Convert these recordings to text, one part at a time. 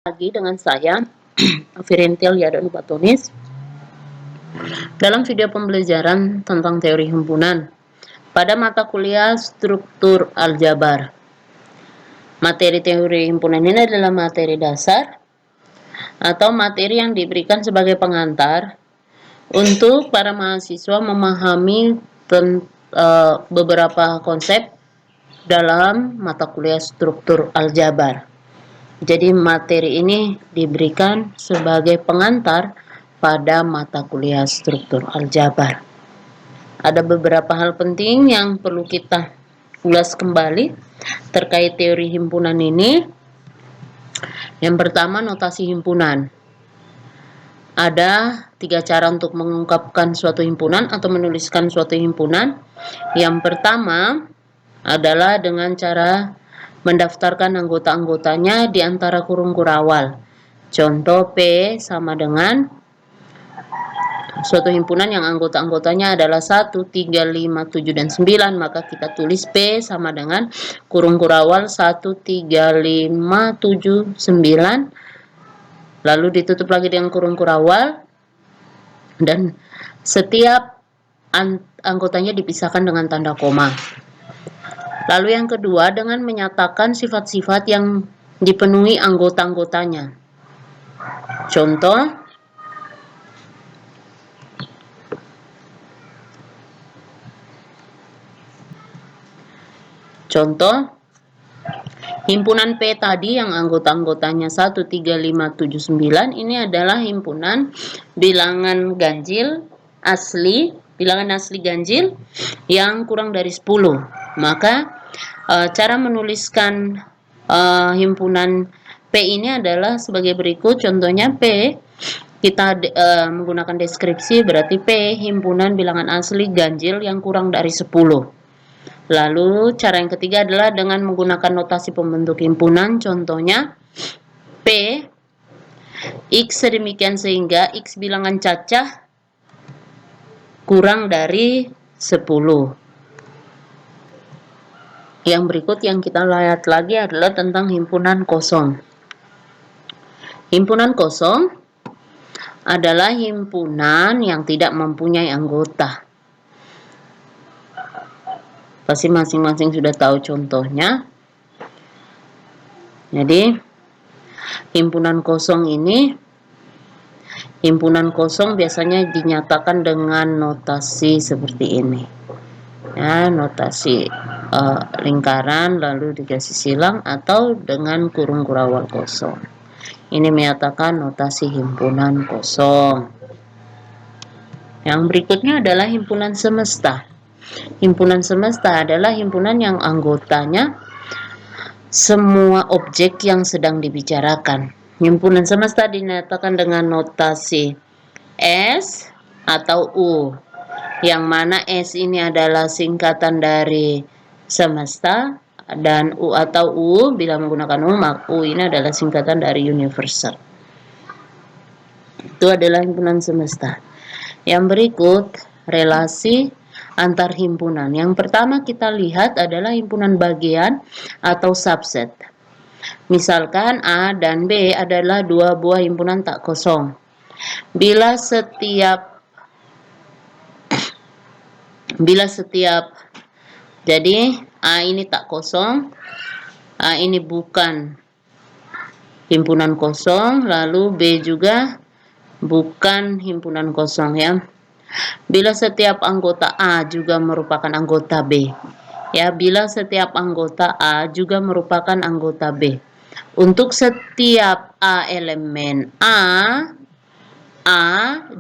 Lagi dengan saya Firentil Yadon Batonis dalam video pembelajaran tentang teori himpunan pada mata kuliah struktur aljabar. Materi teori himpunan ini adalah materi dasar atau materi yang diberikan sebagai pengantar untuk para mahasiswa memahami beberapa konsep dalam mata kuliah struktur aljabar. Jadi materi ini diberikan sebagai pengantar pada mata kuliah struktur aljabar. Ada beberapa hal penting yang perlu kita ulas kembali terkait teori himpunan ini. Yang pertama, notasi himpunan. Ada 3 cara untuk mengungkapkan suatu himpunan atau menuliskan suatu himpunan. Yang pertama adalah dengan cara mendaftarkan anggota-anggotanya di antara kurung kurawal. Contoh P sama dengan suatu himpunan yang anggota-anggotanya adalah 1, 3, 5, 7, dan 9. Maka kita tulis P sama dengan kurung kurawal 1, 3, 5, 7, 9. Lalu ditutup lagi dengan kurung kurawal. Dan setiap anggotanya dipisahkan dengan tanda koma. Lalu yang kedua, dengan menyatakan sifat-sifat yang dipenuhi anggota-anggotanya. Contoh, himpunan P tadi yang anggota-anggotanya 1, 3, 5, 7, 9 ini adalah himpunan bilangan asli ganjil yang kurang dari 10. Maka cara menuliskan himpunan P ini adalah sebagai berikut. Contohnya P, kita menggunakan deskripsi, berarti P himpunan bilangan asli ganjil yang kurang dari 10. Lalu cara yang ketiga adalah dengan menggunakan notasi pembentuk himpunan. Contohnya P X sedemikian sehingga X bilangan cacah kurang dari 10. Yang berikut yang kita lihat lagi adalah tentang himpunan kosong. Himpunan kosong adalah himpunan yang tidak mempunyai anggota. Pasti masing-masing sudah tahu contohnya. Jadi himpunan kosong biasanya dinyatakan dengan notasi seperti ini. Ya, notasi lingkaran lalu dikasih silang atau dengan kurung kurawal kosong. Ini menyatakan notasi himpunan kosong. Yang berikutnya adalah himpunan semesta. Himpunan semesta adalah himpunan yang anggotanya semua objek yang sedang dibicarakan. Himpunan semesta dinyatakan dengan notasi S atau U, yang mana S ini adalah singkatan dari semesta dan U atau U bila menggunakan U, maka U ini adalah singkatan dari universal. Itu adalah himpunan semesta. Yang berikut relasi antar himpunan. Yang pertama kita lihat adalah himpunan bagian atau subset. Misalkan A dan B adalah 2 buah himpunan tak kosong. Bila setiap jadi A ini tak kosong, A ini bukan himpunan kosong, lalu B juga bukan himpunan kosong, ya. Bila setiap anggota A juga merupakan anggota B, ya, bila setiap anggota A juga merupakan anggota B. Untuk setiap A elemen A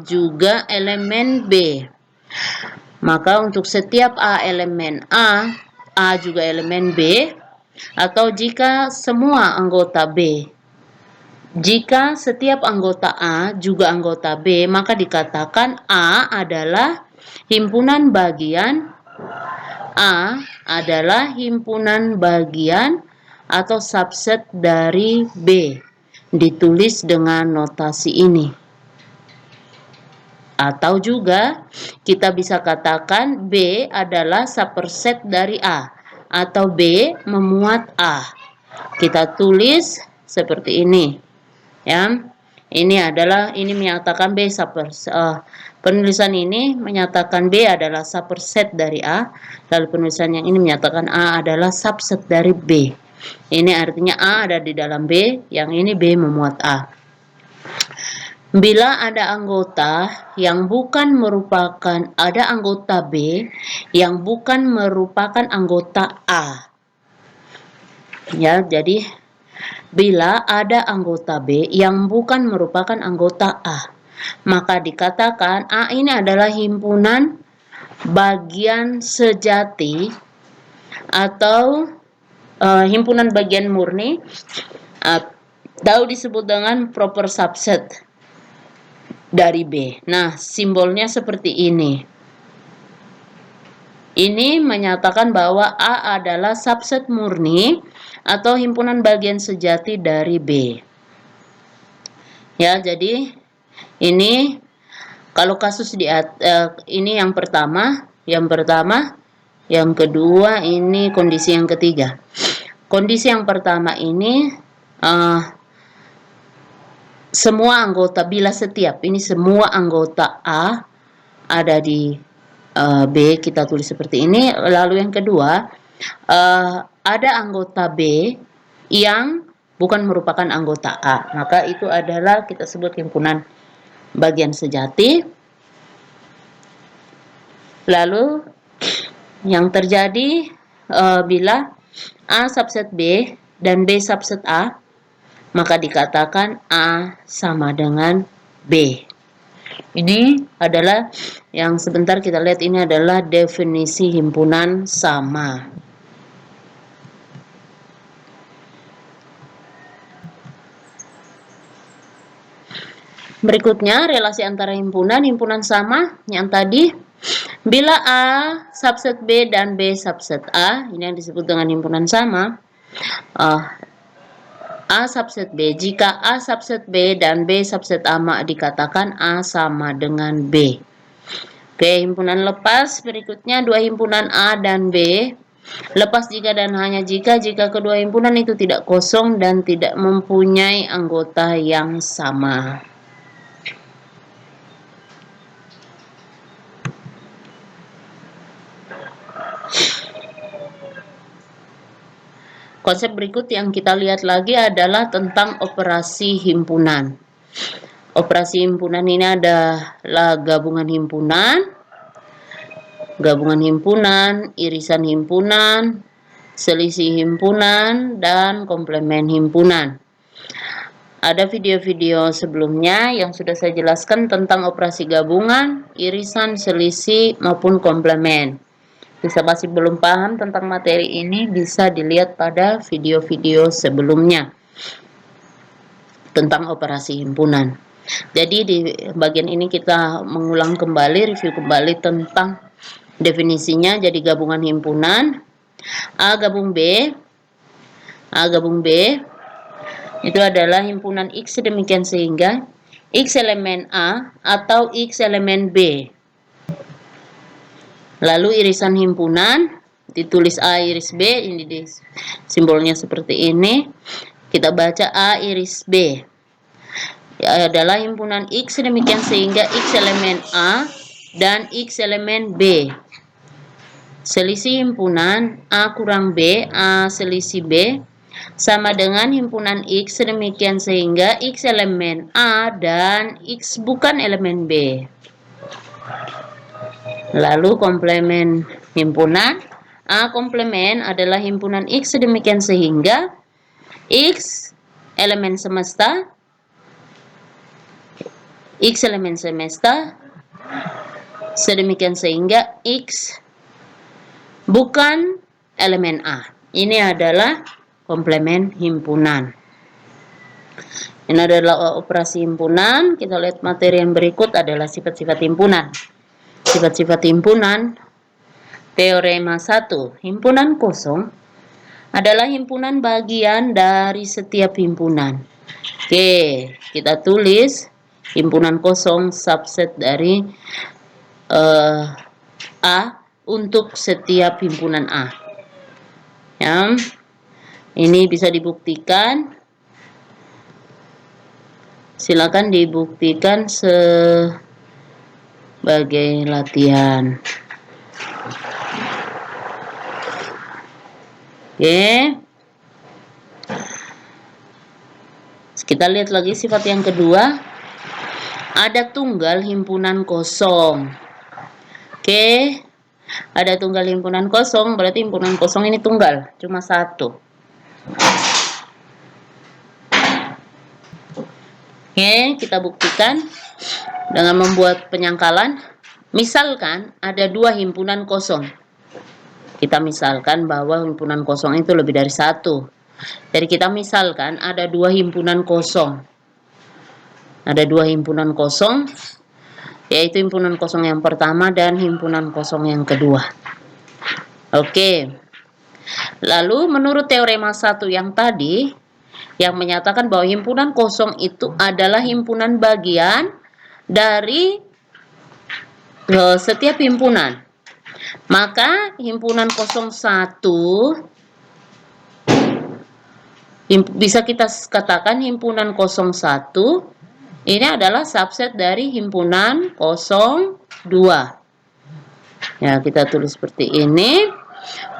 juga elemen B. Maka untuk setiap A elemen A juga elemen B. Atau jika semua anggota B, jika setiap anggota A juga anggota B, maka dikatakan A adalah himpunan bagian atau subset dari B. Ditulis dengan notasi ini. Atau juga kita bisa katakan B adalah subset dari A, atau B memuat A. Kita tulis seperti ini. Ya, ini menyatakan penulisan ini menyatakan B adalah subset dari A, lalu penulisan yang ini menyatakan A adalah subset dari B. Ini artinya A ada di dalam B, yang ini B memuat A. Bila ada anggota B yang bukan merupakan anggota A. Ya, jadi bila ada anggota B yang bukan merupakan anggota A, maka dikatakan A ini adalah himpunan bagian sejati atau himpunan bagian murni atau disebut dengan proper subset dari B. Nah, simbolnya seperti ini. Ini menyatakan bahwa A adalah subset murni atau himpunan bagian sejati dari B. Ya, jadi ini kalau kasus ini yang pertama, yang kedua ini kondisi yang ketiga. Kondisi yang pertama ini semua anggota semua anggota A ada di B, kita tulis seperti ini. Lalu yang kedua, ada anggota B yang bukan merupakan anggota A, maka itu adalah kita sebut himpunan bagian sejati. Lalu yang terjadi bila A subset B dan B subset A, maka dikatakan A sama dengan B. Ini adalah yang sebentar kita lihat, ini adalah definisi himpunan sama. Berikutnya relasi antara himpunan sama yang tadi. Bila A subset B dan B subset A, ini yang disebut dengan himpunan sama. A subset B, jika A subset B dan B subset A, maka dikatakan A sama dengan B. Oke, himpunan lepas berikutnya dua himpunan A dan B. Lepas jika dan hanya jika kedua himpunan itu tidak kosong dan tidak mempunyai anggota yang sama. Konsep berikut yang kita lihat lagi adalah tentang operasi himpunan. Operasi himpunan ini adalah gabungan himpunan, irisan himpunan, selisih himpunan, dan komplement himpunan. Ada video-video sebelumnya yang sudah saya jelaskan tentang operasi gabungan, irisan, selisih, maupun komplement. Bisa masih belum paham tentang materi ini, bisa dilihat pada video-video sebelumnya tentang operasi himpunan. Jadi di bagian ini kita mengulang kembali, review kembali tentang definisinya. Jadi gabungan himpunan A gabung B itu adalah himpunan X demikian sehingga X elemen A atau X elemen B. Lalu irisan himpunan ditulis A iris B, ini simbolnya seperti ini. Kita baca A iris B adalah himpunan X demikian sehingga X elemen A dan X elemen B. Selisih himpunan A kurang B, A selisih B sama dengan himpunan X demikian sehingga X elemen A dan X bukan elemen B. Lalu komplement himpunan A komplement adalah himpunan X sedemikian sehingga X elemen semesta sedemikian sehingga X bukan elemen A. Ini adalah komplement himpunan. Ini adalah operasi himpunan. Kita lihat materi yang berikut adalah sifat-sifat himpunan. Sifat-sifat himpunan. Teorema 1. Himpunan kosong adalah himpunan bagian dari setiap himpunan. Oke, kita tulis himpunan kosong subset dari A untuk setiap himpunan A. Ya, ini bisa dibuktikan Silakan dibuktikan sebagai latihan. Oke. Kita lihat lagi sifat yang kedua. Ada tunggal himpunan kosong. Oke. Ada tunggal himpunan kosong, berarti himpunan kosong ini tunggal, cuma satu. Oke, kita buktikan dengan membuat penyangkalan. Misalkan ada dua himpunan kosong. Kita misalkan bahwa himpunan kosong itu lebih dari satu. Jadi kita misalkan ada dua himpunan kosong. Ada dua himpunan kosong, yaitu himpunan kosong yang pertama dan himpunan kosong yang kedua. Oke. Lalu menurut teorema 1 yang tadi, yang menyatakan bahwa himpunan kosong itu adalah himpunan bagian dari setiap himpunan. Maka himpunan 01 bisa kita katakan himpunan 01 ini adalah subset dari himpunan 02. Ya, kita tulis seperti ini.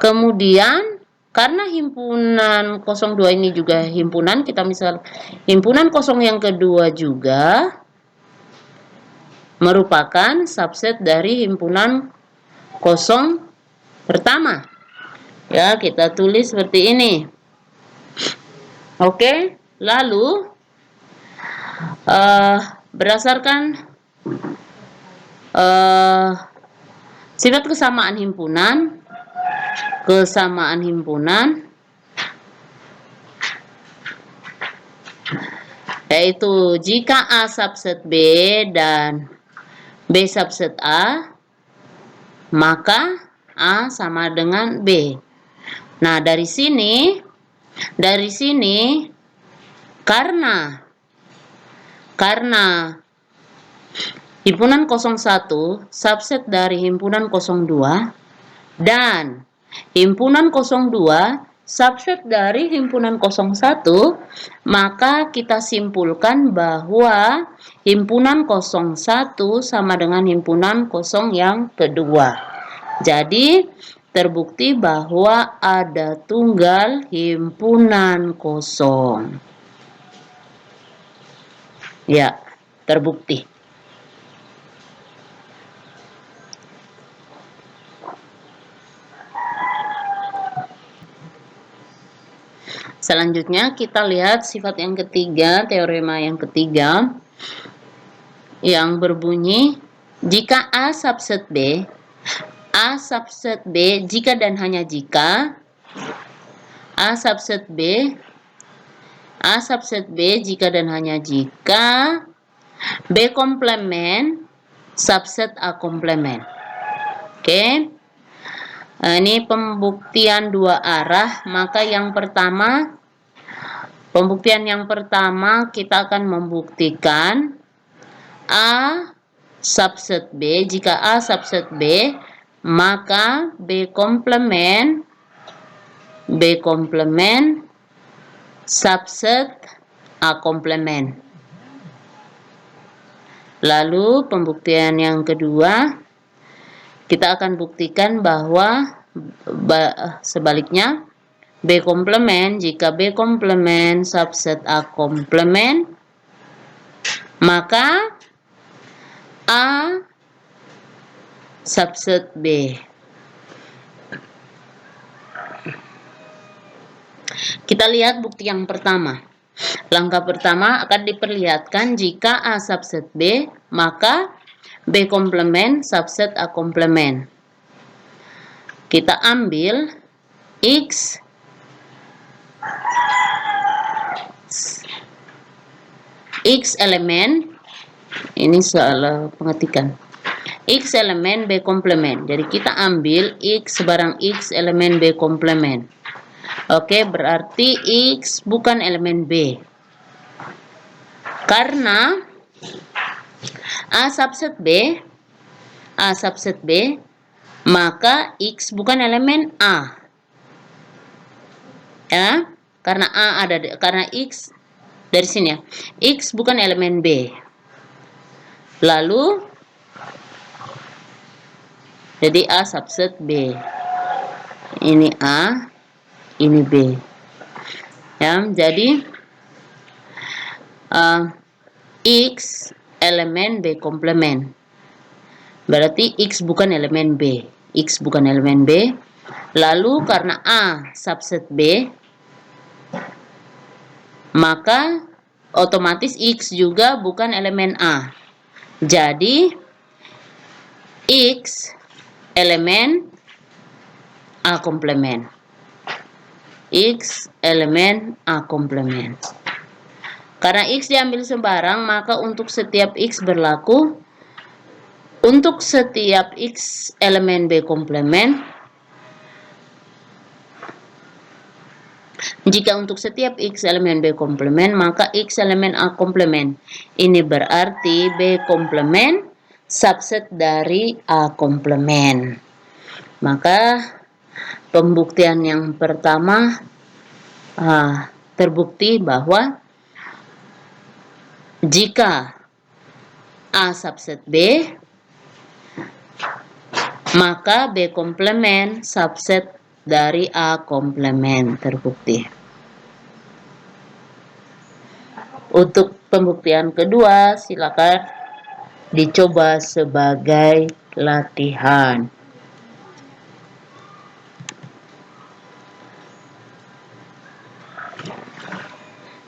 Kemudian karena himpunan 02 ini juga himpunan, kita misal himpunan kosong yang kedua juga merupakan subset dari himpunan kosong pertama. Ya, kita tulis seperti ini. Oke, lalu berdasarkan sifat kesamaan himpunan, yaitu jika A subset B dan B subset A, maka A sama dengan B. Nah, dari sini karena himpunan 01 subset dari himpunan 02 dan himpunan 02 subset dari himpunan 01, maka kita simpulkan bahwa himpunan 01 sama dengan himpunan kosong yang kedua. Jadi terbukti bahwa ada tunggal himpunan kosong. Ya, terbukti. Selanjutnya kita lihat sifat yang ketiga, teorema yang ketiga, yang berbunyi jika A subset B jika dan hanya jika A subset B jika dan hanya jika B komplement subset A komplement. Oke. Ini pembuktian dua arah. Maka pembuktian yang pertama kita akan membuktikan A subset B. Jika A subset B, maka B komplement subset A komplement. Lalu pembuktian yang kedua, kita akan buktikan bahwa sebaliknya B komplement, jika B komplement subset A komplement, maka A subset B. Kita lihat bukti yang pertama. Langkah pertama akan diperlihatkan jika A subset B, maka B komplement subset A komplement. Kita ambil X elemen, ini salah pengetikan, X elemen B komplement. Jadi kita ambil X barang X elemen B komplement. Oke, berarti X bukan elemen B. Karena A subset B, maka X bukan elemen A. Ya, karena X Dari sini ya. X bukan elemen B. Lalu jadi A subset B. Ini A, ini B. Ya, jadi X elemen B komplement. Berarti X bukan elemen B. X bukan elemen B. Lalu karena A subset B, maka otomatis X juga bukan elemen A. Jadi X elemen A komplement. X elemen A komplement. Karena X diambil sembarang, maka untuk setiap X berlaku. Untuk setiap X elemen B komplement, jika untuk setiap X elemen B komplement, maka X elemen A komplement. Ini berarti B komplement subset dari A komplement. Maka pembuktian yang pertama terbukti bahwa jika A subset B, maka B komplement subset dari A komplement terbukti. Untuk pembuktian kedua, silakan dicoba sebagai latihan.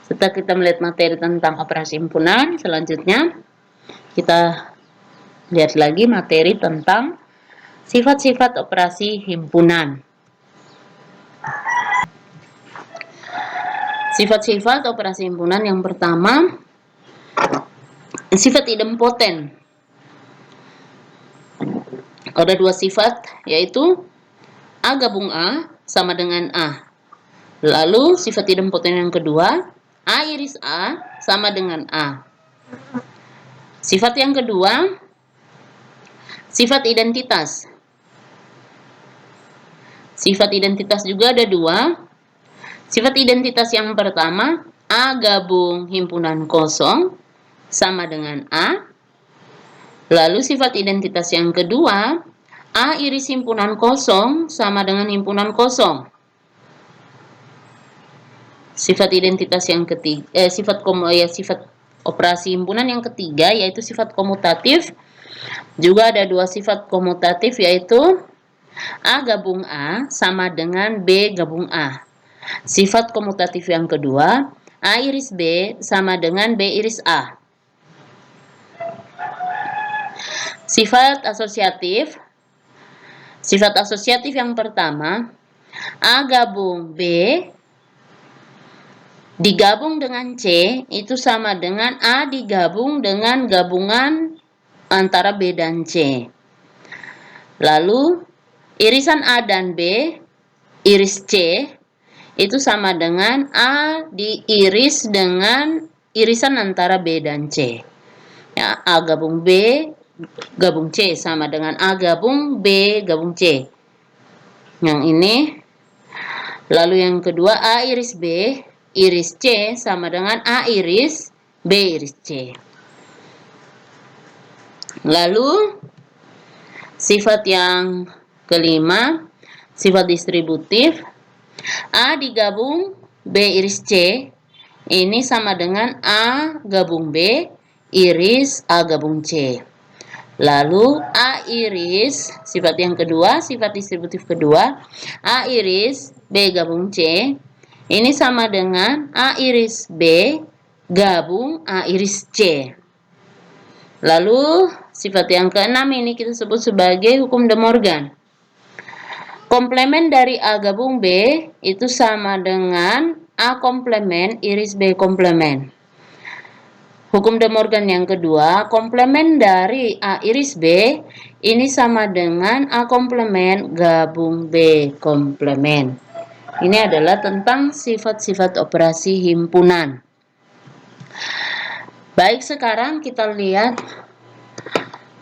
Setelah kita melihat materi tentang operasi himpunan, selanjutnya kita lihat lagi materi tentang sifat-sifat operasi himpunan. Sifat-sifat operasi himpunan yang pertama, sifat idempoten. Ada dua sifat, yaitu A gabung A sama dengan A. Lalu sifat idempoten yang kedua, A iris A sama dengan A. Sifat yang kedua, sifat identitas. Sifat identitas juga ada dua. Sifat identitas yang pertama, A gabung himpunan kosong sama dengan A. Lalu sifat identitas yang kedua, A iris himpunan kosong sama dengan himpunan kosong. Sifat identitas yang ketiga, sifat operasi himpunan yang ketiga yaitu sifat komutatif. Juga ada dua sifat komutatif, yaitu A gabung A sama dengan B gabung A. Sifat komutatif yang kedua, A iris B sama dengan B iris A. Sifat asosiatif. Sifat asosiatif yang pertama, A gabung B digabung dengan C itu sama dengan A digabung dengan gabungan antara B dan C. Lalu irisan A dan B, iris C, itu sama dengan A diiris dengan irisan antara B dan C. Ya, A gabung B gabung C sama dengan A gabung B gabung C. Yang ini. Lalu yang kedua, A iris B, iris C sama dengan A iris B iris C. Lalu sifat yang kelima, sifat distributif. A digabung B iris C, ini sama dengan A gabung B iris A gabung C. Lalu A iris, sifat yang kedua, sifat distributif kedua, A iris B gabung C, ini sama dengan A iris B gabung A iris C. Lalu sifat yang keenam ini kita sebut sebagai hukum De Morgan. Komplement dari A gabung B itu sama dengan A komplement iris B komplement. Hukum De Morgan yang kedua, komplement dari A iris B ini sama dengan A komplement gabung B komplement. Ini adalah tentang sifat-sifat operasi himpunan. Baik, sekarang kita lihat.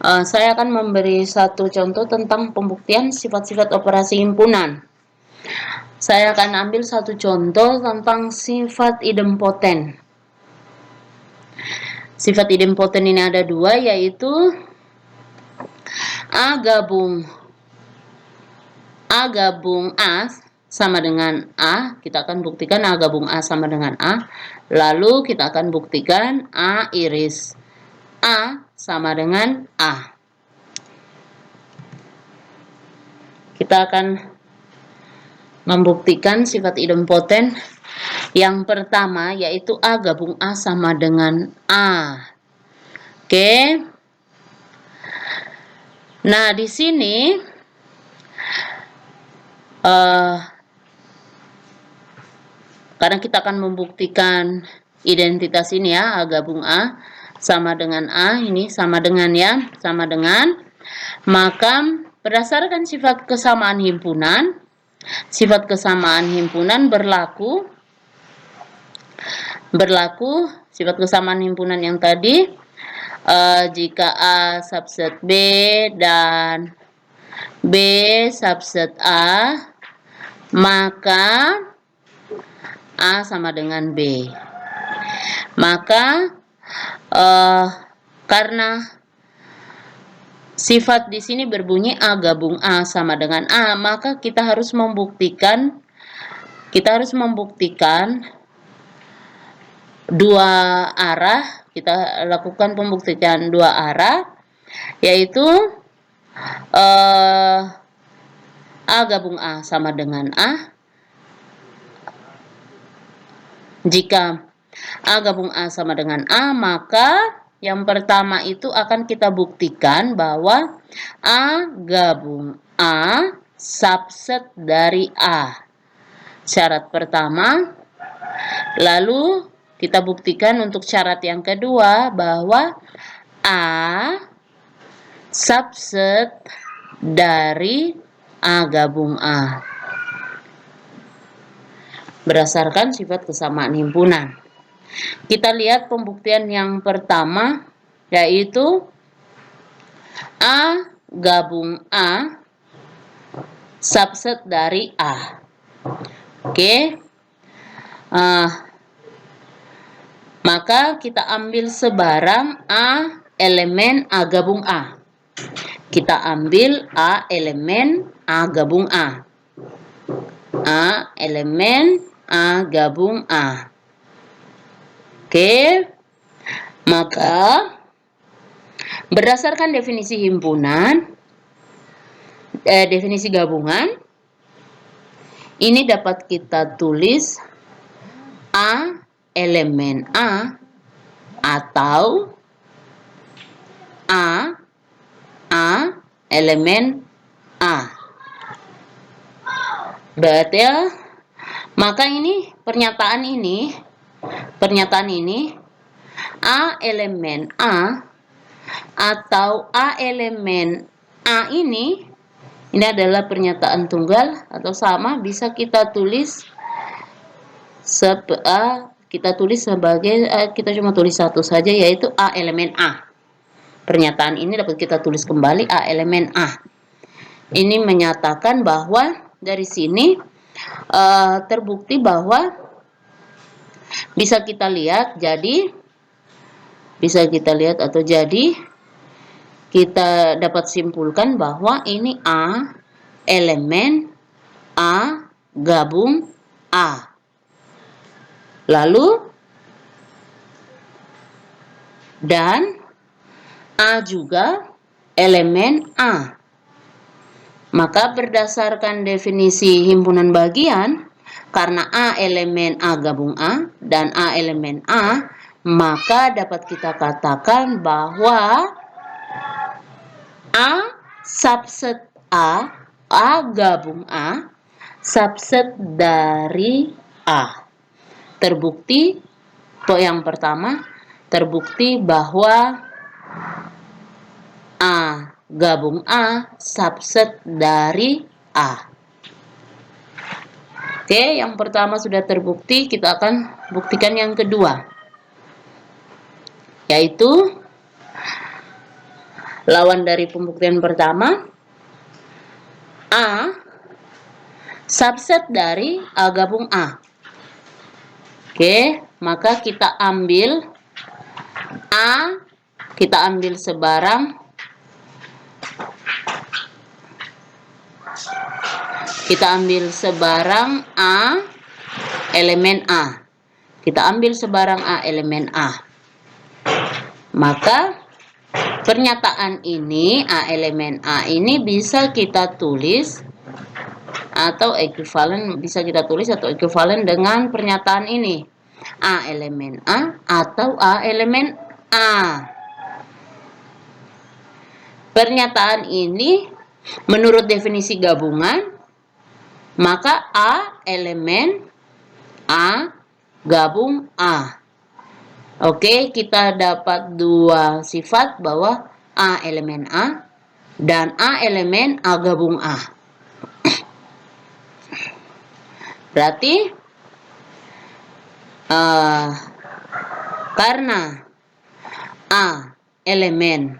Saya akan memberi satu contoh tentang pembuktian sifat-sifat operasi himpunan. Saya akan ambil satu contoh tentang sifat idempoten. Sifat idempoten ini ada dua, yaitu A gabung A sama dengan A. Kita akan buktikan A gabung A sama dengan A. Lalu kita akan buktikan A iris A sama dengan A. Kita akan membuktikan sifat idempoten yang pertama, yaitu A gabung A sama dengan A. Oke. Nah, di sini karena kita akan membuktikan identitas ini ya, A gabung A sama dengan A, ini sama dengan ya, sama dengan. Maka berdasarkan sifat kesamaan himpunan berlaku sifat kesamaan himpunan yang tadi, jika A subset B dan B subset A, maka A sama dengan B. Maka karena sifat di sini berbunyi A gabung A sama dengan A, maka kita harus membuktikan dua arah. Kita lakukan pembuktian dua arah, yaitu A gabung A sama dengan A. Jika A gabung A sama dengan A, maka yang pertama itu akan kita buktikan bahwa A gabung A subset dari A. Syarat pertama. Lalu kita buktikan untuk syarat yang kedua bahwa A subset dari A gabung A. Berdasarkan sifat kesamaan himpunan. Kita lihat pembuktian yang pertama, yaitu A gabung A subset dari A. Oke. Maka kita ambil sebarang A elemen A gabung A. Kita ambil A elemen A gabung A. A elemen A gabung A. Oke. Maka berdasarkan definisi himpunan, definisi gabungan, ini dapat kita tulis A elemen A atau A elemen A. Berarti ya, maka ini pernyataan ini A elemen A atau A elemen A ini adalah pernyataan tunggal atau sama, bisa kita tulis sebagai kita cuma tulis satu saja, yaitu A elemen A. Pernyataan ini dapat kita tulis kembali A elemen A. Ini menyatakan bahwa dari sini terbukti bahwa bisa kita lihat kita dapat simpulkan bahwa ini A elemen A gabung A. Lalu dan A juga elemen A. Maka berdasarkan definisi himpunan bagian, karena A elemen A gabung A dan A elemen A, maka dapat kita katakan bahwa A subset A gabung A, subset dari A. Terbukti, yang pertama, terbukti bahwa A gabung A subset dari A. Oke, yang pertama sudah terbukti, kita akan buktikan yang kedua, yaitu lawan dari pembuktian pertama, A subset dari A gabung A. Oke, maka kita ambil A A, kita ambil sebarang. Kita ambil sebarang A, elemen A. Kita ambil sebarang A, elemen A. Maka pernyataan ini, A elemen A ini bisa kita tulis atau ekuivalen, bisa kita tulis atau ekuivalen dengan pernyataan ini. A elemen A atau A elemen A. Pernyataan ini menurut definisi gabungan, maka A elemen A gabung A. Oke, kita dapat dua sifat bahwa A elemen A dan A elemen A gabung A. Berarti karena A elemen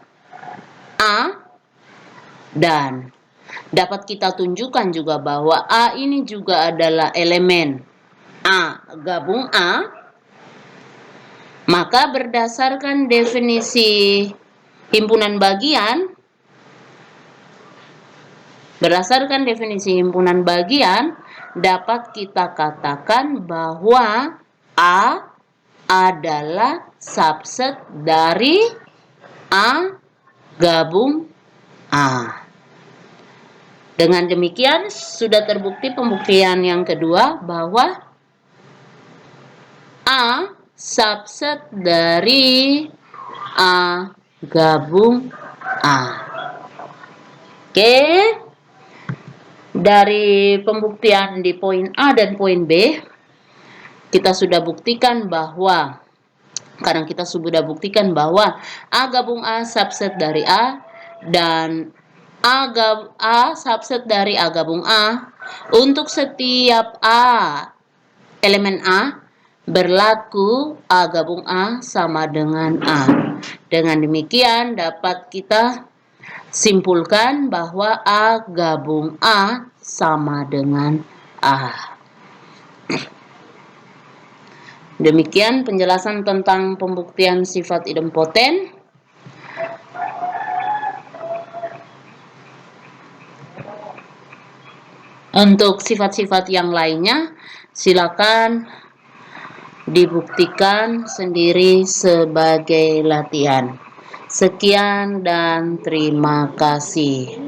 A dan dapat kita tunjukkan juga bahwa A ini juga adalah elemen A gabung A, maka berdasarkan definisi himpunan bagian, dapat kita katakan bahwa A adalah subset dari A gabung A. Dengan demikian sudah terbukti pembuktian yang kedua bahwa A subset dari A gabung A. Oke. Dari pembuktian di poin A dan poin B, kita sudah buktikan bahwa A gabung A subset dari A dan A subset dari A gabung A untuk setiap A elemen A berlaku A gabung A sama dengan A. Dengan demikian dapat kita simpulkan bahwa A gabung A sama dengan A. Demikian penjelasan tentang pembuktian sifat idempoten. Untuk sifat-sifat yang lainnya, silakan dibuktikan sendiri sebagai latihan. Sekian dan terima kasih.